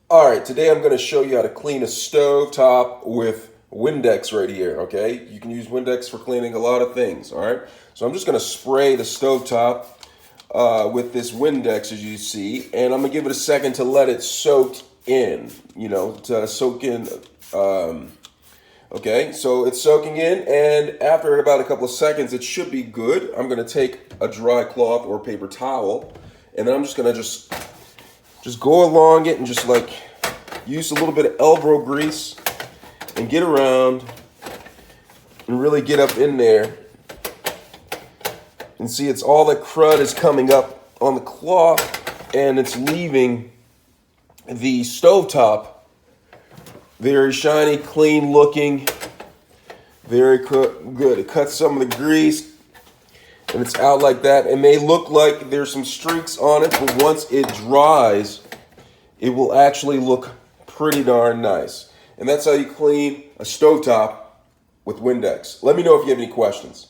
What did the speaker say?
All right, today I'm going to show you how to clean a stove top with Windex right here, okay? You can use Windex for cleaning a lot of things, all right? So I'm just going to spray the stove top with this Windex, as you see, and I'm going to give it a second to let it soak in, to soak in. Okay, so it's soaking in, and after about a couple of seconds, it should be good. I'm going to take a dry cloth or paper towel, and then I'm just going to just go along it and just like use a little bit of elbow grease and get around and really get up in there. And see, it's all the crud is coming up on the cloth and it's leaving the stovetop very shiny, clean looking, very good. It cuts some of the grease and it's out like that. It may look like there's some streaks on it, but once it dries, it will actually look pretty darn nice. And that's how you clean a stovetop with Windex. Let me know if you have any questions.